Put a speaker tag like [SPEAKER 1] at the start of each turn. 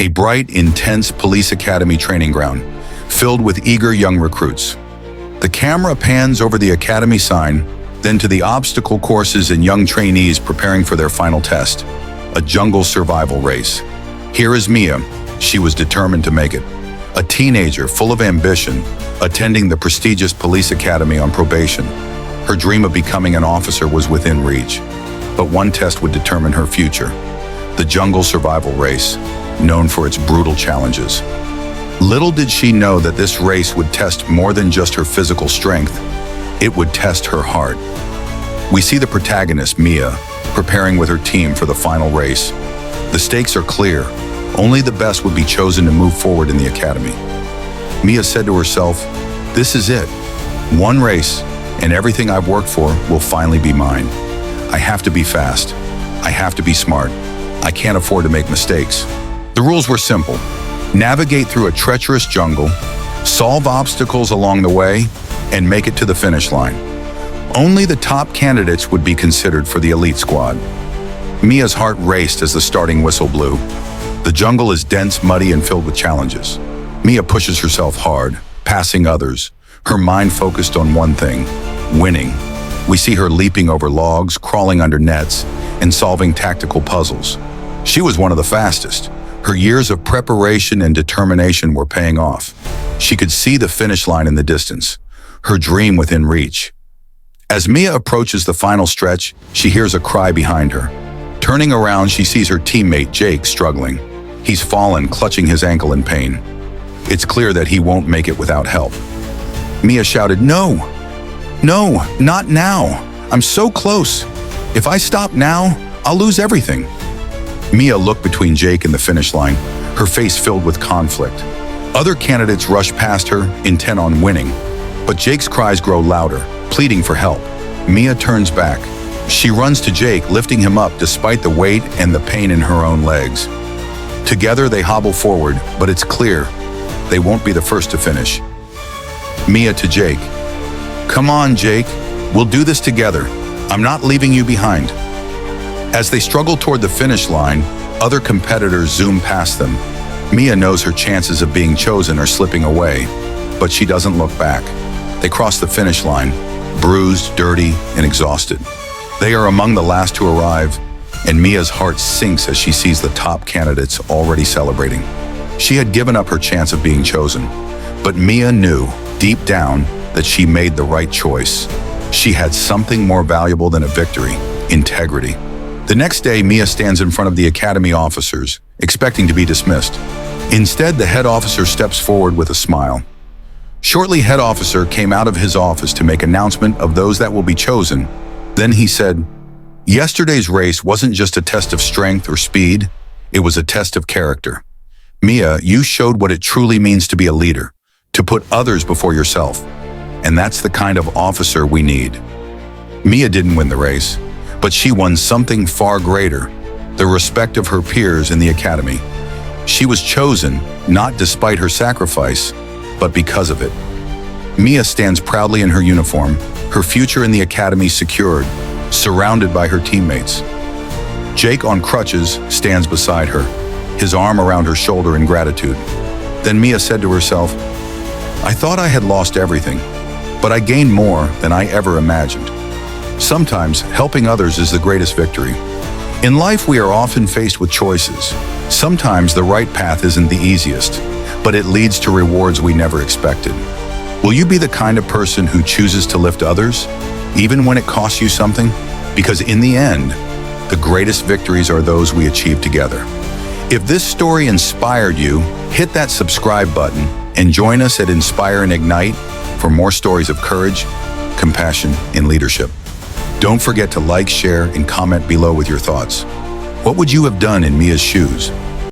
[SPEAKER 1] a bright, intense police academy training ground, filled with eager young recruits. The camera pans over the academy sign, then to the obstacle courses and young trainees preparing for their final test, a jungle survival race. Here is Mia. She was determined to make it. A teenager full of ambition, attending the prestigious police academy on probation. Her dream of becoming an officer was within reach. But one test would determine her future. The jungle survival race, known for its brutal challenges. Little did she know that this race would test more than just her physical strength. It would test her heart. We see the protagonist, Mia, preparing with her team for the final race. The stakes are clear. Only the best would be chosen to move forward in the academy. Mia said to herself, "This is it. One race, and everything I've worked for will finally be mine. I have to be fast. I have to be smart. I can't afford to make mistakes." The rules were simple. Navigate through a treacherous jungle, solve obstacles along the way, and make it to the finish line. Only the top candidates would be considered for the elite squad. Mia's heart raced as the starting whistle blew. The jungle is dense, muddy, and filled with challenges. Mia pushes herself hard, passing others, her mind focused on one thing: winning. We see her leaping over logs, crawling under nets, and solving tactical puzzles. She was one of the fastest. Her years of preparation and determination were paying off. She could see the finish line in the distance, her dream within reach. As Mia approaches the final stretch, she hears a cry behind her. Turning around, she sees her teammate, Jake, struggling. He's fallen, clutching his ankle in pain. It's clear that he won't make it without help. Mia shouted, "No! No, not now! I'm so close! If I stop now, I'll lose everything!" Mia looked between Jake and the finish line, her face filled with conflict. Other candidates rushed past her, intent on winning. But Jake's cries grow louder, pleading for help. Mia turns back. She runs to Jake, lifting him up despite the weight and the pain in her own legs. Together they hobble forward, but it's clear they won't be the first to finish. Mia to Jake. "Come on, Jake. We'll do this together. I'm not leaving you behind." As they struggle toward the finish line, other competitors zoom past them. Mia knows her chances of being chosen are slipping away, but she doesn't look back. They cross the finish line, bruised, dirty, and exhausted. They are among the last to arrive, and Mia's heart sinks as she sees the top candidates already celebrating. She had given up her chance of being chosen, but Mia knew, deep down, that she made the right choice. She had something more valuable than a victory: integrity. The next day, Mia stands in front of the academy officers, expecting to be dismissed. Instead, the head officer steps forward with a smile. Shortly, head officer came out of his office to make announcement of those that will be chosen. Then he said, "Yesterday's race wasn't just a test of strength or speed, it was a test of character. Mia, you showed what it truly means to be a leader, to put others before yourself. And that's the kind of officer we need." Mia didn't win the race, but she won something far greater: the respect of her peers in the academy. She was chosen not despite her sacrifice, but because of it. Mia stands proudly in her uniform, her future in the academy secured, surrounded by her teammates. Jake, on crutches, stands beside her, his arm around her shoulder in gratitude. Then Mia said to herself, "I thought I had lost everything, but I gained more than I ever imagined." Sometimes, helping others is the greatest victory. In life, we are often faced with choices. Sometimes the right path isn't the easiest, but it leads to rewards we never expected. Will you be the kind of person who chooses to lift others, even when it costs you something? Because in the end, the greatest victories are those we achieve together. If this story inspired you, hit that subscribe button and join us at Inspire and Ignite for more stories of courage, compassion, and leadership. Don't forget to like, share, and comment below with your thoughts. What would you have done in Mia's shoes?